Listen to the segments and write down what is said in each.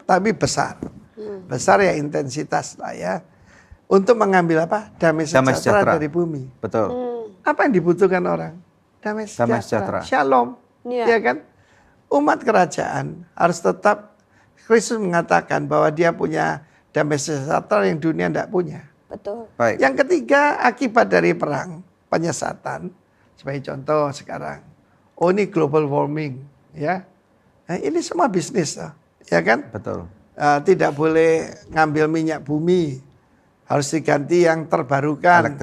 tapi besar. Besar ya intensitas lah ya. Untuk mengambil apa? Damai sejahtera dari bumi. Betul. Apa yang dibutuhkan orang? Damai sejahtera. Shalom. Ya kan? Umat kerajaan harus tetap, Kristus mengatakan bahwa dia punya damai sejahtera yang dunia tidak punya. Betul. Baik. Yang ketiga, akibat dari perang, penyesatan. Sebagai contoh sekarang, ini global warming, ya. Nah, ini semua bisnis, ya kan? Betul. Tidak boleh ngambil minyak bumi, harus diganti yang terbarukan.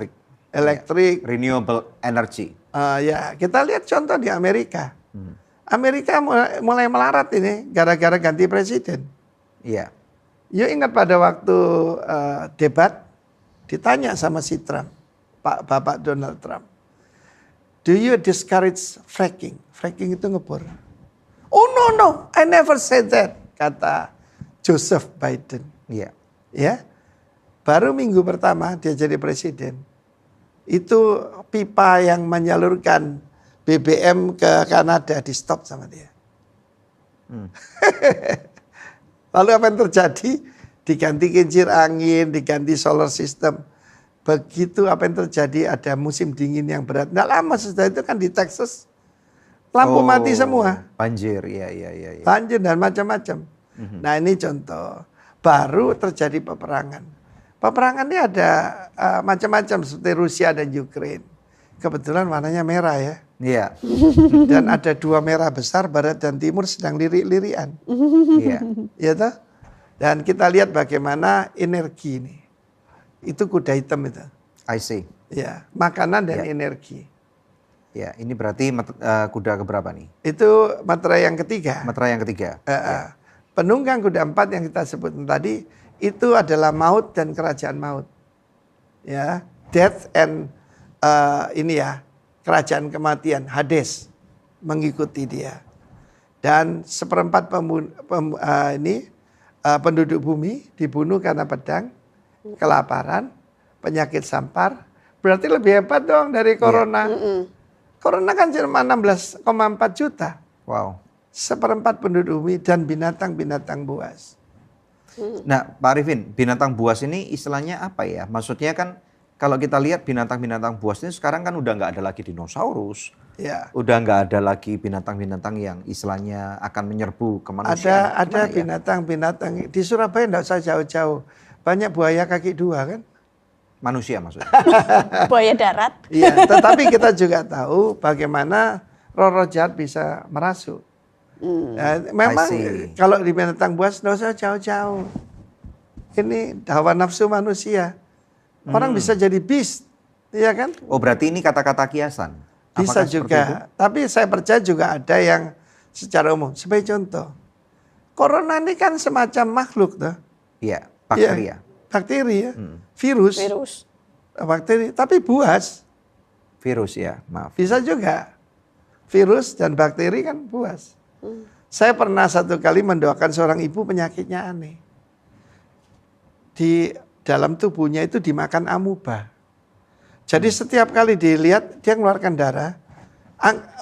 Elektrik. Renewable energy. Ya, kita lihat contoh di Amerika. Amerika mulai melarat ini gara-gara ganti presiden. Iya. Yuk ingat pada waktu debat ditanya sama si Trump, Bapak Donald Trump, do you discourage fracking? Fracking itu ngebor. Oh no, I never said that, kata Joseph Biden. Iya. Ya, baru minggu pertama dia jadi presiden, itu pipa yang menyalurkan BBM ke Kanada di stop sama dia. Lalu apa yang terjadi? Diganti kincir angin, diganti solar system. Begitu apa yang terjadi, ada musim dingin yang berat. Nggak lama setelah itu kan di Texas lampu mati semua. Banjir, iya. Banjir dan macam-macam. Nah ini contoh. Baru terjadi peperangan. Peperangan ini ada macam-macam seperti Rusia dan Ukraine. Kebetulan warnanya merah ya. Iya. Dan ada dua merah besar, barat dan timur sedang lirik-lirian. Iya. Ya toh? Dan kita lihat bagaimana energi ini. Itu kuda hitam itu. I see. Ya, makanan dan energi. Ya, ini berarti kuda keberapa nih? Itu materai yang ketiga. Materai yang ketiga. Penunggang kuda 4 yang kita sebut tadi itu adalah maut dan kerajaan maut. Ya, death and ini ya, kerajaan kematian, Hades mengikuti dia. Dan seperempat penduduk bumi dibunuh karena pedang, kelaparan, penyakit sampar. Berarti lebih hebat dong dari corona. Corona kan cuma 16,4 juta. Wow. Seperempat penduduk bumi dan binatang-binatang buas. Nah, Pak Arifin, binatang buas ini istilahnya apa ya? Maksudnya kan kalau kita lihat binatang-binatang buas ini sekarang kan udah nggak ada lagi dinosaurus. Ya. Udah nggak ada lagi binatang-binatang yang istilahnya akan menyerbu ke manusia. Ada binatang-binatang. Di Surabaya nggak usah jauh-jauh. Banyak buaya kaki 2 kan? Manusia maksudnya. Buaya darat. Iya, tetapi kita juga tahu bagaimana roh-roh jahat bisa merasuk. Memang kalau di binatang buas nggak usah jauh-jauh. Ini hawa nafsu manusia. Orang bisa jadi beast, iya kan? Oh berarti ini kata-kata kiasan? Bisa juga. Tapi saya percaya juga ada yang secara umum. Sebagai contoh, corona ini kan semacam makhluk tuh. Iya, bakteri ya. Bakteri ya, virus. Bakteri, tapi buas. Virus ya, maaf. Bisa juga. Virus dan bakteri kan buas. Saya pernah satu kali mendoakan seorang ibu penyakitnya aneh. Di dalam tubuhnya itu dimakan amuba. Jadi setiap kali dilihat dia mengeluarkan darah,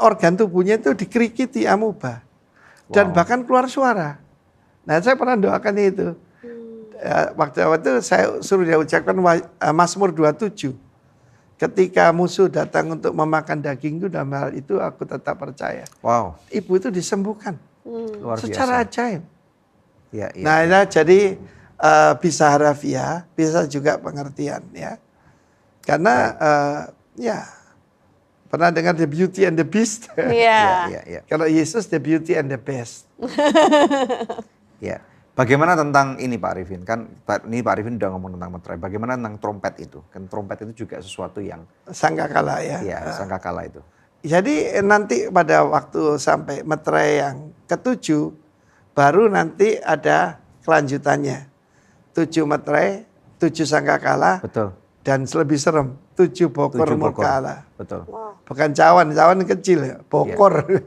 organ tubuhnya itu dikerikiti amuba. Dan bahkan keluar suara. Nah saya pernah doakan itu. Waktu itu saya suruh dia ucapkan Mazmur 27. Ketika musuh datang untuk memakan dagingku, dalam hal itu aku tetap percaya. Wow. Ibu itu disembuhkan. Luar biasa. Secara ajaib. Ya, Nah jadi bisa harafiah, bisa juga pengertian ya. Karena ya pernah dengar The Beauty and the Beast? Iya. Kalau Yesus the beauty and the best. Ya. Bagaimana tentang ini Pak Arifin? Kan ini Pak Arifin udah ngomong tentang materai. Bagaimana tentang trompet itu? Kan trompet itu juga sesuatu yang sangkakala ya. Iya, sangkakala itu. Jadi nanti pada waktu sampai materai yang ke-7 baru nanti ada kelanjutannya. 7 materai, 7 sangkakala. Betul. Dan lebih serem, 7 bokor murka. Betul. Wow. Bukan cawan kecil ya, bokor.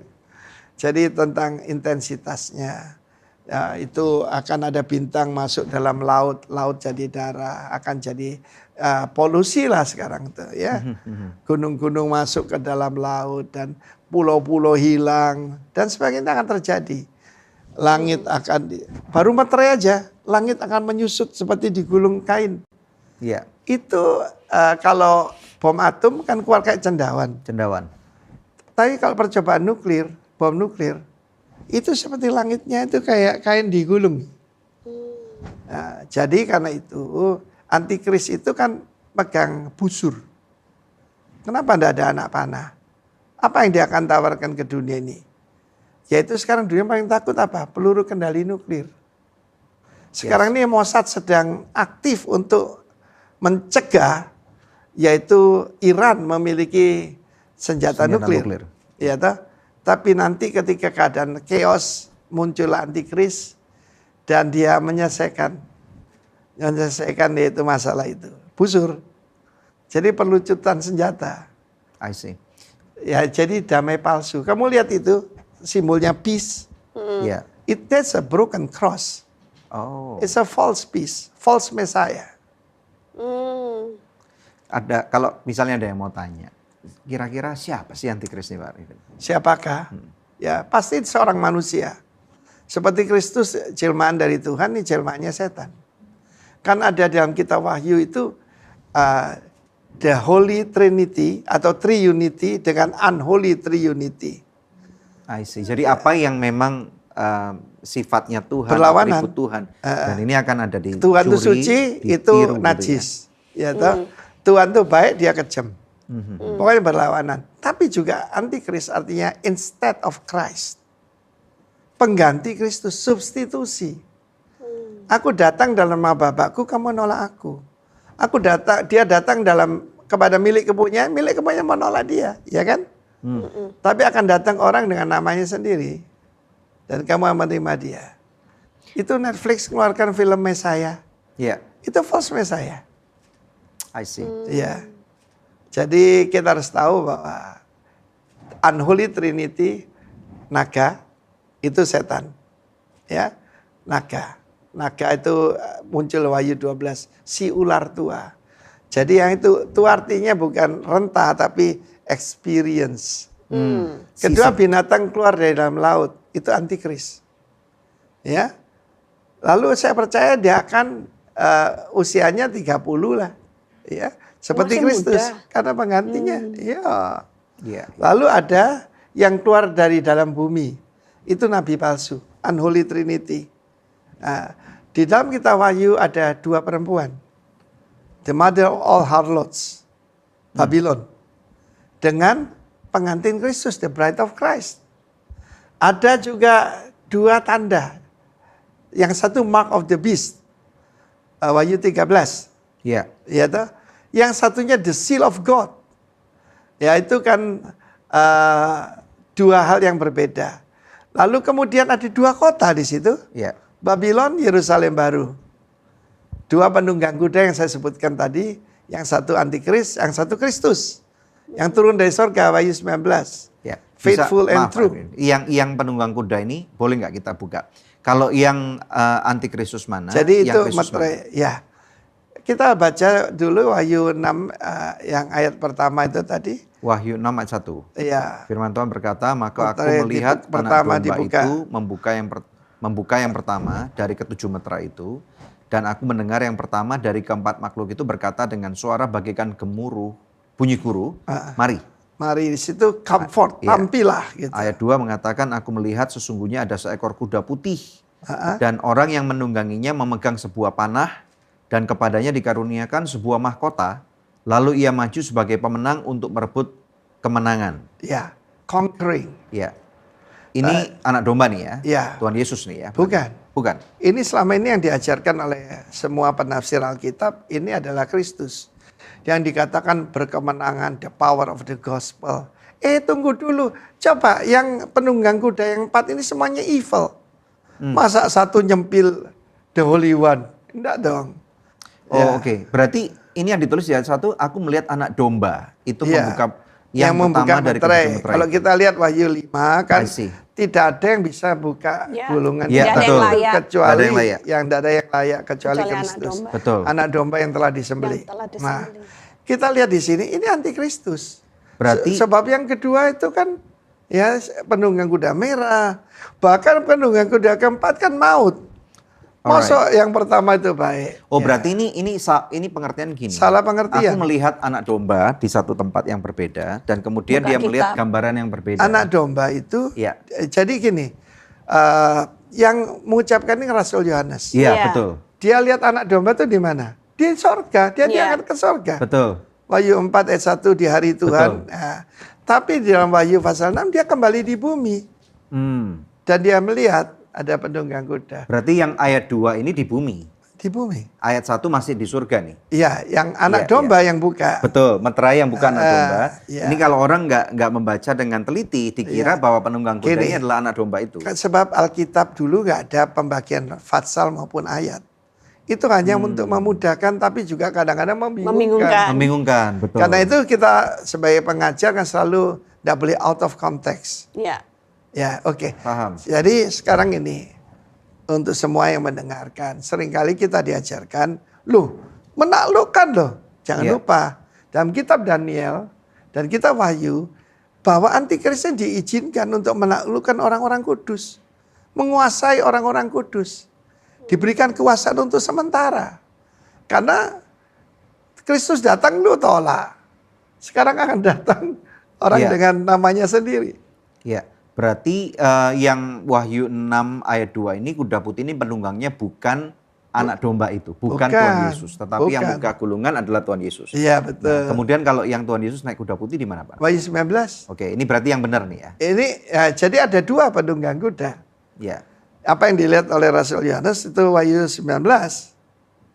Jadi tentang intensitasnya. Ya, itu akan ada bintang masuk dalam laut, laut jadi darah, akan jadi polusi lah sekarang tuh ya. Gunung-gunung masuk ke dalam laut dan pulau-pulau hilang dan sebagainya akan terjadi. Langit akan baru materai aja, langit akan menyusut seperti digulung kain. Iya, Itu kalau bom atom kan keluar kayak cendawan. cendawan. Tapi kalau percobaan nuklir, bom nuklir, itu seperti langitnya itu kayak kain digulung. Nah, jadi karena itu antikris itu kan pegang busur. Kenapa tidak ada anak panah? Apa yang dia akan tawarkan ke dunia ini? Yaitu sekarang dunia paling takut apa? Peluru kendali nuklir. Sekarang ini Mossad sedang aktif untuk mencegah, yaitu Iran memiliki senjata nuklir. Ya toh? Tapi nanti ketika keadaan chaos muncul antikris dan dia menyelesaikan yaitu masalah itu. Busur. Jadi perlucutan senjata. I see. Ya, jadi damai palsu. Kamu lihat itu simbolnya peace. Iya. That's a broken cross. Oh. It's a false peace, false messiah. Ada, kalau misalnya ada yang mau tanya, kira-kira siapa sih antikris ini, Pak Arifin? Siapakah? Ya, pasti seorang manusia. Seperti Kristus jelmaan dari Tuhan, ini jelmaannya setan. Kan ada dalam kitab Wahyu itu the Holy Trinity atau Triunity dengan Unholy Triunity. I see. Jadi apa yang memang sifatnya Tuhan, Berlawanan. atribut Tuhan, dan ini akan ada di Tuhan itu curi, suci, itu ditiru gitu najis. Ya toh? Tuhan itu baik, dia kejam. Pokoknya berlawanan. Tapi juga antikris artinya instead of Christ. Pengganti Kristus, substitusi. Aku datang dalam nama Bapakku, kamu nolak aku. Dia datang kepada milik kepunyaan menolak dia, ya kan? Tapi akan datang orang dengan namanya sendiri. Dan kamu menerima dia. Itu Netflix keluarkan film Messiah. Iya. Itu false Messiah. I see. Iya. Jadi kita harus tahu bahwa Unholy Trinity, naga, itu setan. Ya, naga. Naga itu muncul Wahyu 12, si ular tua. Jadi yang itu artinya bukan renta tapi experience. Kedua, binatang keluar dari dalam laut, itu antikris. Ya. Lalu saya percaya dia akan usianya 30 lah. Ya, seperti Masih Kristus muda. karena penggantinya. Iya. Iya. Lalu ada yang keluar dari dalam bumi. Itu nabi palsu, Unholy Trinity. Nah, di dalam kitab Wahyu ada 2 perempuan. The mother of all harlots, Babylon. Dengan pengantin Kristus, the bride of Christ. Ada juga 2 tanda. Yang satu mark of the beast. Wahyu 13. Iya. Ya toh? Yang satunya the seal of God. Ya itu kan 2 hal yang berbeda. Lalu kemudian ada 2 kota di situ. Iya. Babylon, Yerusalem baru. 2 penunggang kuda yang saya sebutkan tadi. Yang satu antikris, yang satu Kristus. Yang turun dari sorga, Wahyu 19. Ya. Faithful and maaf, true. Yang penunggang kuda ini boleh nggak kita buka? Kalau yang antikristus mana? Jadi yang itu Kristus mana? materai, ya. Kita baca dulu Wahyu 6 yang ayat pertama itu tadi. Wahyu 6 ayat 1. Iya. Firman Tuhan berkata, maka aku Materai melihat pertama anak domba dibuka. itu membuka yang pertama dari ke-7 meterai itu. Dan aku mendengar yang pertama dari keempat makhluk itu berkata dengan suara bagaikan gemuruh, bunyi guru, mari. Mari di situ comfort, Iya. tampillah gitu. Ayat 2 mengatakan, aku melihat sesungguhnya ada seekor kuda putih. Dan orang yang menungganginya memegang sebuah panah. Dan kepadanya dikaruniakan sebuah mahkota. Lalu ia maju sebagai pemenang untuk merebut kemenangan. Ya, conquering. Ya. Ini anak domba nih ya? Ya. Tuhan Yesus nih ya? Bukan. Bukan. Ini selama ini yang diajarkan oleh semua penafsir Alkitab, ini adalah Kristus. Yang dikatakan berkemenangan, the power of the gospel. Tunggu dulu. Coba yang penunggang kuda yang 4 ini semuanya evil. Masa satu nyempil the Holy One? Enggak dong. Oh Ya. oke. Berarti ini yang ditulis di ayat 1, aku melihat anak domba. Itu Ya. membuka yang pertama membuka dari materai. ke-7 meterai. Kalau kita lihat Wahyu 5 kan I see. tidak ada yang bisa buka Ya. gulungan Ya, Tidak ada yang betul. layak. kecuali Tidak ada yang layak. yang tidak ada yang layak kecuali Kecuali anak Kristus. domba. Betul. Anak domba yang telah disembelih. Yang telah Nah, disembelih. kita lihat di sini ini antikristus. Berarti- Sebab yang kedua itu kan Ya, penunggang kuda merah. Bahkan penunggang kuda keempat kan maut. Masuk yang pertama itu baik. Oh, Ya. berarti ini pengertian gini. Salah pengertian. Aku melihat anak domba di satu tempat yang berbeda dan kemudian Buka dia melihat kitab. gambaran yang berbeda. Anak domba itu, Iya. jadi gini, yang mengucapkan ini Rasul Yohanes. Iya, Iya. betul. Dia lihat anak domba itu di mana? Di sorga, dia Iya. diangkat ke sorga. Betul. Wahyu 4 ayat 1 di hari Tuhan. Betul. Nah, tapi di dalam Wahyu pasal 6 dia kembali di bumi. Hmm. Dan dia melihat ada penunggang kuda Berarti yang ayat 2 ini di bumi. di bumi. Ayat 1 masih di surga nih. Iya, yang anak Iya, domba yang buka. Betul, meterai yang bukan anak domba. iya. Ini kalau orang nggak membaca dengan teliti, dikira bahwa penunggang kuda Gini. ini adalah anak domba itu. Sebab Alkitab dulu nggak ada pembagian fatsal maupun ayat. Itu hanya untuk memudahkan tapi juga kadang-kadang membingungkan. Membingungkan, betul. Karena itu kita sebagai pengajar kan selalu tidak boleh out of context. Ya. Ya, oke. Paham. Jadi sekarang ini untuk semua yang mendengarkan, seringkali kita diajarkan, loh, menaklukkan loh. Jangan Iya. lupa dalam kitab Daniel dan kitab Wahyu bahwa antikrisnya diizinkan untuk menaklukkan orang-orang kudus, menguasai orang-orang kudus, diberikan kekuasaan untuk sementara. Karena Kristus datang lu tolak. Sekarang akan datang orang Iya. dengan namanya sendiri. Ya, berarti yang Wahyu 6 ayat 2 ini kuda putih ini penunggangnya bukan anak domba itu, bukan Tuhan Yesus, tetapi yang bukan. buka gulungan adalah Tuhan Yesus. Iya betul. Nah, kemudian kalau yang Tuhan Yesus naik kuda putih di mana, Pak? Wahyu 19. Oke, ini berarti yang benar nih ya. Ini ya, jadi ada dua penunggang kuda. Ya. Apa yang dilihat oleh Rasul Yohanes itu Wahyu 19.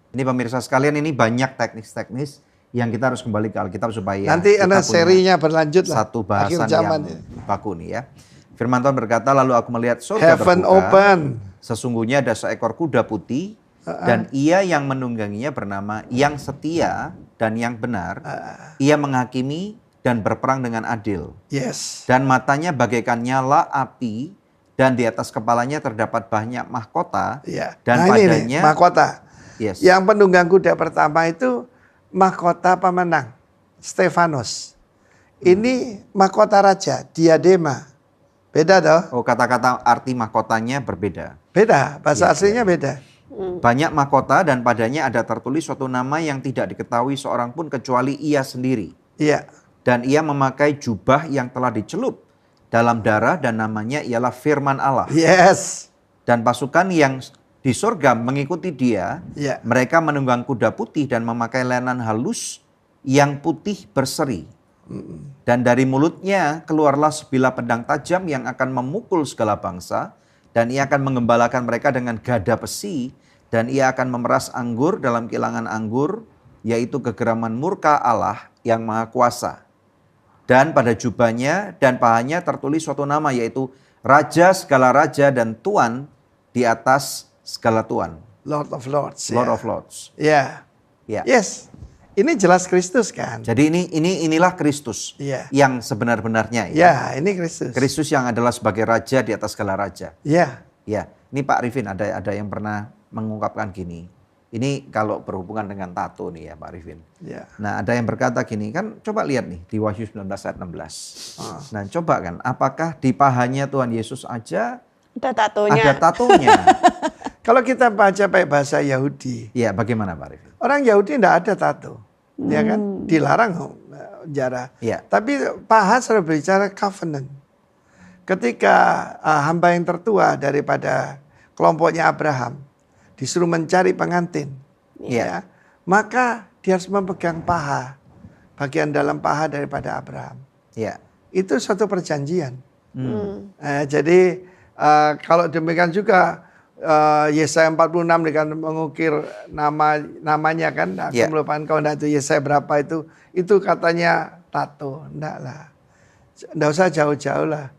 Ini pemirsa sekalian, ini banyak teknis-teknis yang kita harus kembali ke Alkitab supaya Nanti kita ada punya serinya berlanjut lah. satu Akhir bahasan zaman yang ini. baku nih ya. Firman Tuhan berkata, lalu aku melihat surga Heaven terbuka, open. sesungguhnya ada seekor kuda putih, dan ia yang menungganginya bernama yang setia dan yang benar. Ia menghakimi dan berperang dengan adil. Yes. Dan matanya bagaikan nyala api, dan di atas kepalanya terdapat banyak mahkota. Iya. Dan Nah, ini nih, padanya, mahkota. yes, Yang penunggang kuda pertama itu mahkota pemenang, Stefanus. Ini mahkota raja, diadema. Beda toh? oh kata-kata arti mahkotanya berbeda. Beda, bahasa Iya, aslinya beda. Banyak mahkota dan padanya ada tertulis suatu nama yang tidak diketahui seorang pun kecuali ia sendiri. Iya. Dan ia memakai jubah yang telah dicelup dalam darah dan namanya ialah Firman Allah. Yes. Dan pasukan yang di surga mengikuti dia, Iya. mereka menunggang kuda putih dan memakai lenan halus yang putih berseri. Dan dari mulutnya keluarlah sebilah pedang tajam yang akan memukul segala bangsa. Dan ia akan menggembalakan mereka dengan gada besi. Dan ia akan memeras anggur dalam kilangan anggur, yaitu kegeraman murka Allah yang maha kuasa. Dan pada jubahnya dan pahanya tertulis suatu nama, yaitu Raja segala raja dan Tuan di atas segala Tuan. Lord of Lords. Lord ya. of Lords. Ya. Ya. Yes. Ini jelas Kristus kan? Jadi inilah Kristus Iya. yang sebenar-benarnya ya. Ya, ini Kristus. Kristus yang adalah sebagai raja di atas segala raja. Ya. Ya, ini Pak Arifin ada yang pernah mengungkapkan gini. Ini kalau berhubungan dengan tato nih ya Pak Arifin. Ya. Nah, ada yang berkata gini, kan coba lihat nih di Wahyu 19 ayat 16. Nah, coba kan apakah di pahanya Tuhan Yesus aja Ada tatonya. ada tatonya? Kalau kita baca pakai bahasa Yahudi, Ya, bagaimana Pak Arifin? orang Yahudi tidak ada tato. Ya kan? Dilarang jarah. Ya. Tapi paha selalu berbicara covenant. Ketika hamba yang tertua daripada kelompoknya Abraham disuruh mencari pengantin, Ya. maka dia harus memegang paha, bagian dalam paha daripada Abraham. Ya. Itu suatu perjanjian. Jadi kalau demikian juga Yesaya 46 dengan mengukir namanya kan, aku Ya. melupakan kau itu Yesaya berapa itu katanya tato, enggak lah. Enggak usah jauh-jauh lah.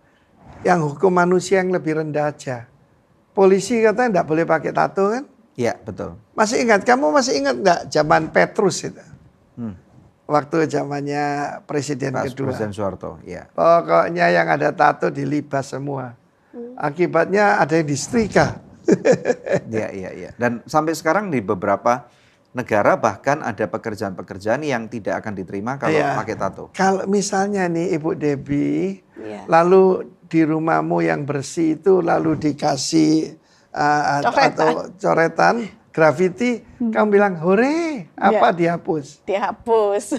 Yang hukum manusia yang lebih rendah aja. Polisi katanya enggak boleh pakai tato kan? Ya, betul. Kamu masih ingat enggak zaman Petrus itu? Hmm. Waktu zamannya presiden Pak kedua. Presiden Soeharto, ya. Pokoknya yang ada tato dilibas semua. Akibatnya ada yang disetrika. Ya. Dan sampai sekarang di beberapa negara bahkan ada pekerjaan-pekerjaan yang tidak akan diterima kalau Iya. pakai tato. Kalau misalnya nih Ibu Debbie, Iya. lalu di rumahmu yang bersih itu lalu dikasih Coretan. atau coretan, grafiti, kamu bilang hore, apa dihapus. Dihapus.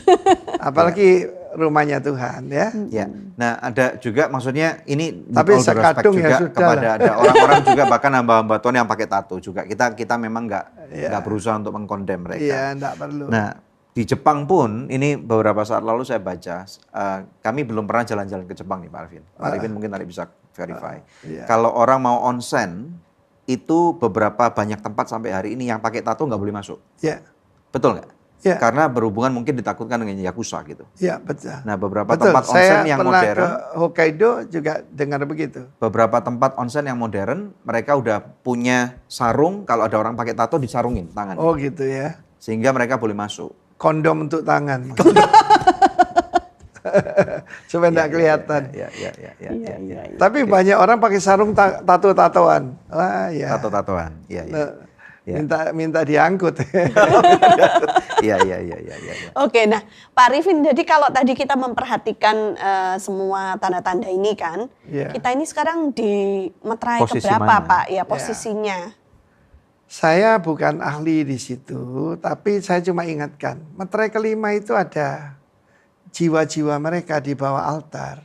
Apalagi rumahnya Tuhan ya. Ya, nah ada juga maksudnya ini with Tapi all due respect sekadung ya juga sudah kepada lah. ada orang-orang juga bahkan hamba-hamba Tuhan yang pakai tato juga. Kita memang nggak berusaha untuk mengkondem mereka. Iya, enggak perlu. Nah di Jepang pun ini beberapa saat lalu saya baca, kami belum pernah jalan-jalan ke Jepang nih Pak Arvin. Pak Arvin mungkin nanti bisa verify. iya. Kalau orang mau onsen itu beberapa banyak tempat sampai hari ini yang pakai tato nggak boleh masuk. Ya, Betul nggak? ya, Karena berhubungan mungkin ditakutkan dengan yakuza gitu. ya betul. Nah beberapa Betul, tempat saya onsen yang pernah modern, ke Hokkaido juga dengar begitu. beberapa tempat onsen yang modern, mereka udah punya sarung, kalau ada orang pakai tato disarungin tangan. Oh gitu ya. Sehingga mereka boleh masuk. Kondom untuk tangan. Supaya enggak kelihatan. Ya. Iya. Tapi banyak orang pakai sarung tato-tatoan. Wah ya. Tato-tatoan. Iya. Minta diangkut. Iya. Oke, nah Pak Arifin, jadi kalau tadi kita memperhatikan semua tanda-tanda ini kan, Iya. kita ini sekarang di meterai Posisi keberapa mana? Pak? Ya posisinya. Saya bukan ahli di situ, tapi saya cuma ingatkan, meterai kelima itu ada jiwa-jiwa mereka di bawah altar.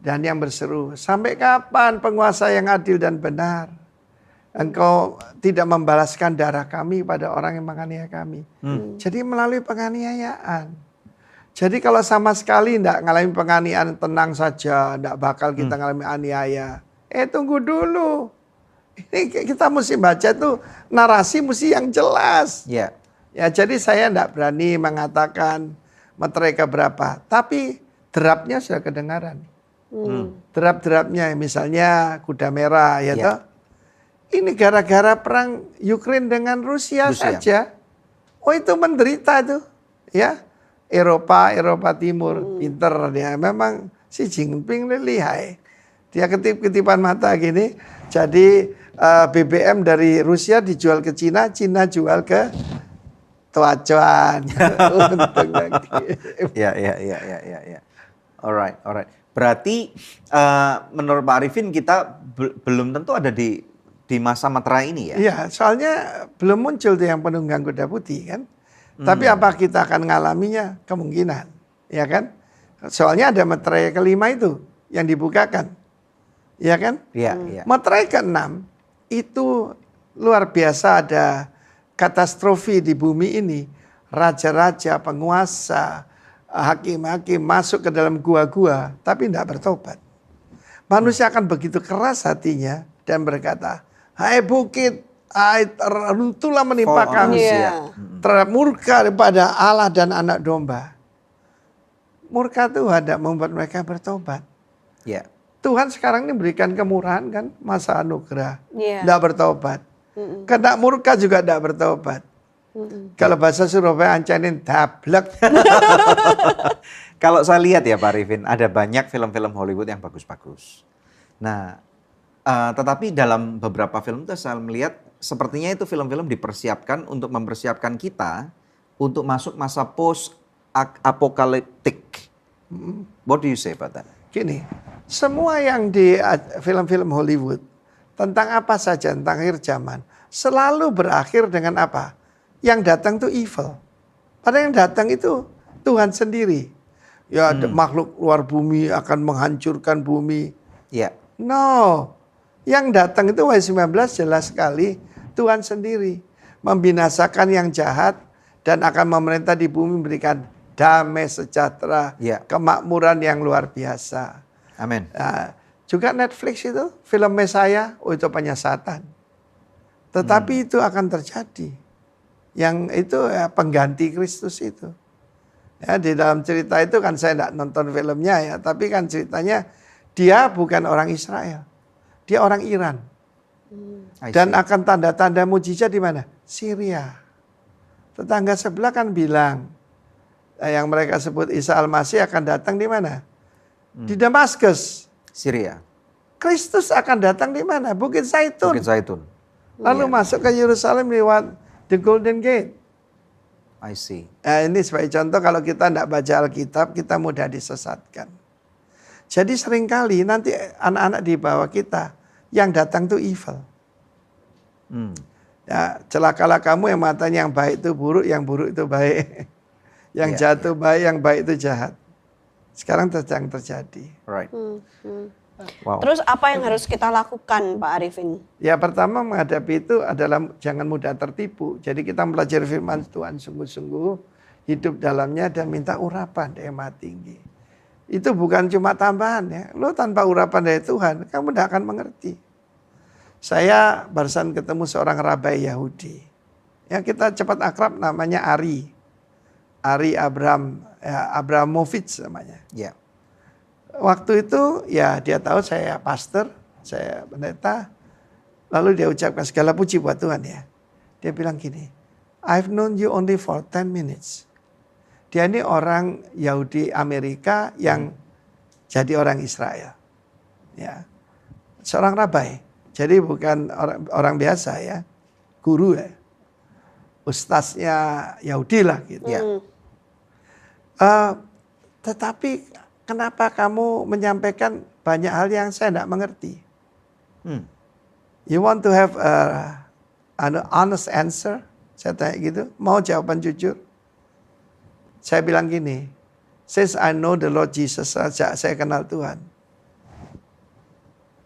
Dan yang berseru, sampai kapan penguasa yang adil dan benar? Engkau tidak membalaskan darah kami pada orang yang menganiaya kami. Jadi melalui penganiayaan. Jadi kalau sama sekali tidak mengalami penganiayaan, tenang saja, tidak bakal kita mengalami aniaya. Tunggu dulu. Ini kita mesti baca itu narasi mesti yang jelas. Iya. Ya, jadi saya tidak berani mengatakan meterai keberapa. Tapi derapnya sudah kedengaran. Derap-derapnya misalnya kuda merah ya Ya. toh. Ini gara-gara perang Ukraina dengan Rusia saja. Oh itu menderita itu. Ya. Eropa Timur. Pinter dia. Memang si Jinping lihai. Dia ketip-ketipan mata gini. Jadi BBM dari Rusia dijual ke Cina, Cina jual ke Tuacuan. Untung lagi. Iya. Alright. Berarti menurut Pak Arifin kita belum tentu ada di masa meterai ini ya? Iya, soalnya belum muncul tuh yang penunggang kuda putih kan. Tapi apa kita akan ngalaminya? Kemungkinan, ya kan? Soalnya ada meterai kelima itu yang dibukakan, ya kan? Iya. Meterai keenam itu luar biasa, ada katastrofi di bumi ini. Raja-raja, penguasa, hakim-hakim masuk ke dalam gua-gua, tapi tidak bertobat. Manusia akan begitu keras hatinya dan berkata, hai bukit, runtuhlah menimpa kami. Terhadap murka daripada Allah dan anak domba. Murka Tuhan tidak membuat mereka bertobat. Iya. Tuhan sekarang ini berikan kemurahan kan, masa anugerah. Iya. Tidak bertobat. Kena murka juga tidak bertobat. Kalau bahasa Surabaya ancanin dablek. Kalau saya lihat ya Pak Arifin, ada banyak film-film Hollywood yang bagus-bagus. Nah, tetapi dalam beberapa film itu saya melihat sepertinya itu film-film dipersiapkan untuk mempersiapkan kita untuk masuk masa post-apokaliptik. What do you say about that? Gini, semua yang di film-film Hollywood tentang apa saja, tentang akhir zaman, selalu berakhir dengan apa? Yang datang itu evil. Padahal yang datang itu Tuhan sendiri. Ya makhluk luar bumi akan menghancurkan bumi. Iya. No, yang datang itu Wahyu 19 jelas sekali Tuhan sendiri. Membinasakan yang jahat dan akan memerintah di bumi, memberikan damai sejahtera, kemakmuran yang luar biasa. Amin. Nah, juga Netflix itu film Mesaya, itu penyesatan. Tetapi itu akan terjadi. Yang itu ya, pengganti Kristus itu. Ya, di dalam cerita itu kan saya tidak nonton filmnya ya, tapi kan ceritanya dia bukan orang Israel. Dia orang Iran. Dan akan tanda-tanda mujizat di mana? Syria. Tetangga sebelah kan bilang, yang mereka sebut Isa Al-Masih akan datang di mana? Di Damaskus. Syria. Kristus akan datang di mana? Bukit Zaitun. Bukit Zaitun. Lalu masuk ke Yerusalem lewat The Golden Gate. I see. Nah, ini sebagai contoh kalau kita tidak baca Alkitab, kita mudah disesatkan. Jadi seringkali nanti anak-anak di bawah kita yang datang tuh evil. Ya, celakalah kamu yang matanya yang baik itu buruk, yang buruk itu baik. Yang jahat itu baik, yang baik itu jahat. Sekarang sedang terjadi. Right. Wow. Terus apa yang harus kita lakukan, Pak Arifin? Ya pertama menghadapi itu adalah jangan mudah tertipu. Jadi kita belajar firman Tuhan sungguh-sungguh, hidup dalamnya dan minta urapan dari Maha Tinggi. Itu bukan cuma tambahan ya. Lo tanpa urapan dari Tuhan, kamu tidak akan mengerti. Saya barusan ketemu seorang rabai Yahudi. Ya kita cepat akrab, namanya Ari. Ari Abramovich namanya. Ya. Waktu itu ya dia tahu saya pastor, saya pendeta. Lalu dia ucapkan segala puji buat Tuhan ya. Dia bilang gini, I've known you only for 10 minutes. Dia ini orang Yahudi Amerika yang jadi orang Israel. Ya. Seorang rabai. Jadi bukan orang biasa ya. Guru ya. Ustaznya Yahudi lah gitu ya. Tetapi kenapa kamu menyampaikan banyak hal yang saya tidak mengerti? You want to have an honest answer? Saya tanya gitu, mau jawaban jujur? Saya bilang gini, since I know the Lord Jesus, sejak saya kenal Tuhan,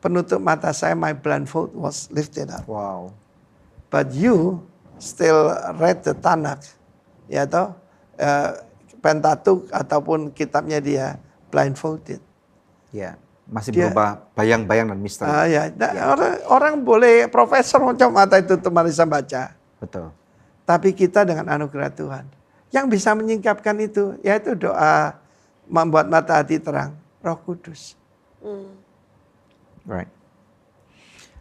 penutup mata saya, my blindfold was lifted up. Wow. But you still read the Tanakh, ya toh, Pentateuch ataupun kitabnya dia blindfolded. Ya, masih berupa bayang-bayang dan misteri. Ya. Orang boleh profesor macam mata itu teman bisa baca. Betul. Tapi kita dengan anugerah Tuhan yang bisa menyingkapkan itu, yaitu doa membuat mata hati terang, Roh Kudus. Right.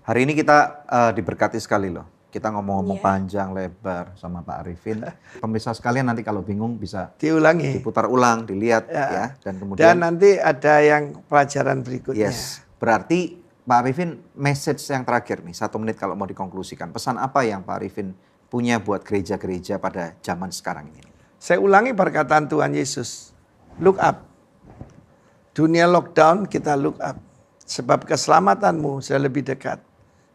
Hari ini kita diberkati sekali loh. Kita ngomong-ngomong panjang lebar sama Pak Arifin. Pemirsa sekalian nanti kalau bingung bisa diulangi, diputar ulang, dilihat ya. Dan kemudian dan nanti ada yang pelajaran berikutnya. Yes. Berarti Pak Arifin message yang terakhir nih, 1 menit kalau mau dikonklusikan. Pesan apa yang Pak Arifin punya buat gereja-gereja pada zaman sekarang ini? Saya ulangi perkataan Tuhan Yesus. Look up. Dunia lockdown, kita look up. Sebab keselamatanmu sudah lebih dekat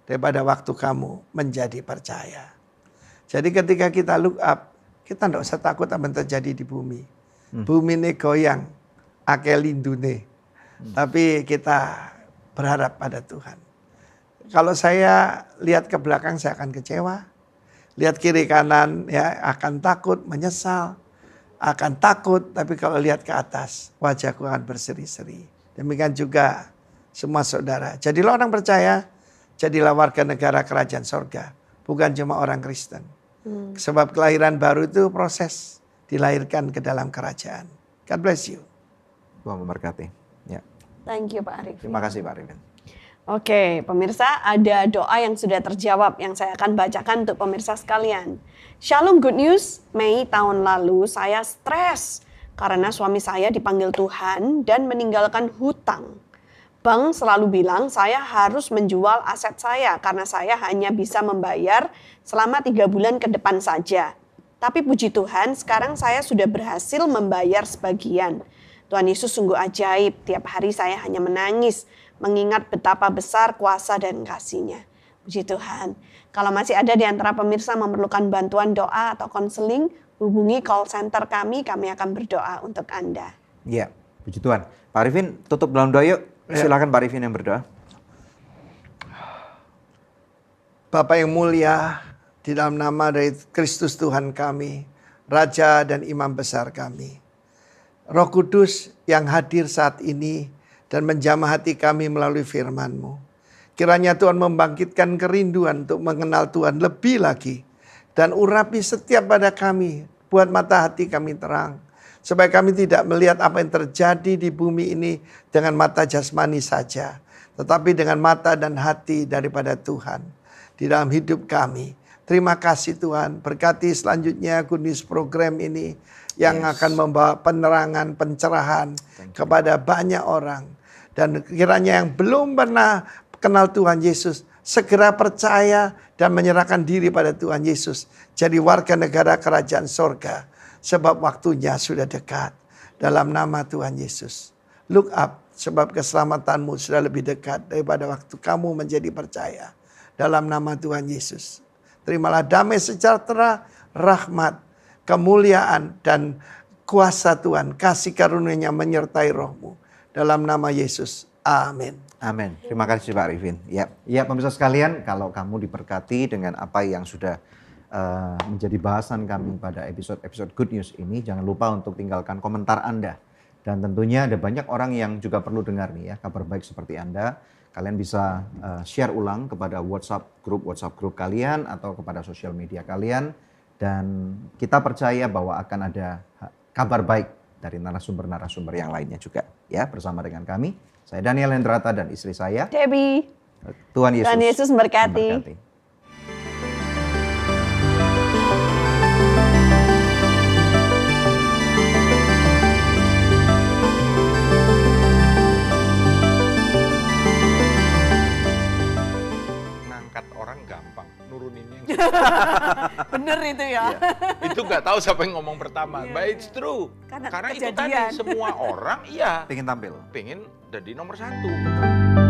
daripada waktu kamu menjadi percaya. Jadi ketika kita look up, kita tidak usah takut apa yang terjadi di bumi. Bumi ini goyang, akeh lindune. Tapi kita berharap pada Tuhan. Kalau saya lihat ke belakang, saya akan kecewa. Lihat kiri kanan, ya akan takut, menyesal. Akan takut, tapi kalau lihat ke atas, wajahku akan berseri-seri. Demikian juga semua saudara. Jadilah orang percaya, jadilah warga negara kerajaan sorga. Bukan cuma orang Kristen. Sebab kelahiran baru itu proses dilahirkan ke dalam kerajaan. God bless you. Tuhan memberkati. Ya. Thank you Pak Arifin. Terima kasih Pak Arifin. Oke, pemirsa, ada doa yang sudah terjawab yang saya akan bacakan untuk pemirsa sekalian. Shalom, good news. Mei tahun lalu saya stres karena suami saya dipanggil Tuhan dan meninggalkan hutang. Bank selalu bilang saya harus menjual aset saya karena saya hanya bisa membayar selama 3 bulan ke depan saja. Tapi puji Tuhan, sekarang saya sudah berhasil membayar sebagian. Tuhan Yesus sungguh ajaib, tiap hari saya hanya menangis, mengingat betapa besar kuasa dan kasih-Nya. Puji Tuhan. Kalau masih ada di antara pemirsa memerlukan bantuan doa atau konseling, hubungi call center kami akan berdoa untuk Anda. Iya, puji Tuhan. Pak Arifin, tutup dalam doa yuk. Silakan Pak Arifin yang berdoa. Bapa yang mulia, di dalam nama dari Kristus Tuhan kami, Raja dan Imam besar kami. Roh Kudus yang hadir saat ini dan menjamah hati kami melalui firman-Mu. Kiranya Tuhan membangkitkan kerinduan untuk mengenal Tuhan lebih lagi. Dan urapi setiap pada kami, buat mata hati kami terang. Supaya kami tidak melihat apa yang terjadi di bumi ini dengan mata jasmani saja. Tetapi dengan mata dan hati daripada Tuhan. Di dalam hidup kami. Terima kasih Tuhan. Berkati selanjutnya kunis program ini. Yang akan membawa penerangan, pencerahan kepada banyak orang. Dan kiranya yang belum pernah kenal Tuhan Yesus. Segera percaya dan menyerahkan diri pada Tuhan Yesus. Jadi warga negara kerajaan sorga. Sebab waktunya sudah dekat. Dalam nama Tuhan Yesus. Look up, sebab keselamatanmu sudah lebih dekat daripada waktu kamu menjadi percaya. Dalam nama Tuhan Yesus. Terimalah damai sejahtera, rahmat, kemuliaan, dan kuasa Tuhan. Kasih karunia-Nya menyertai rohmu. Dalam nama Yesus. Amin. Amin. Terima kasih Pak Arifin. Ya, pemirsa sekalian, kalau kamu diberkati dengan apa yang sudah menjadi bahasan kami pada episode Good News ini, jangan lupa untuk tinggalkan komentar Anda. Dan tentunya ada banyak orang yang juga perlu dengar nih ya, kabar baik seperti Anda. Kalian bisa share ulang kepada WhatsApp grup kalian atau kepada sosial media kalian. Dan kita percaya bahwa akan ada kabar baik dari narasumber-narasumber yang lainnya juga ya, bersama dengan kami. Saya Daniel Hendrata dan istri saya Debbie. Tuhan Yesus memberkati. Ngangkat orang gampang, nuruninnya yang Bener itu ya. itu nggak tahu siapa yang ngomong pertama. Iya, But iya. it's true. Karena Karena itu kejadian. tadi semua orang iya pengen tampil. pengen jadi nomor 1.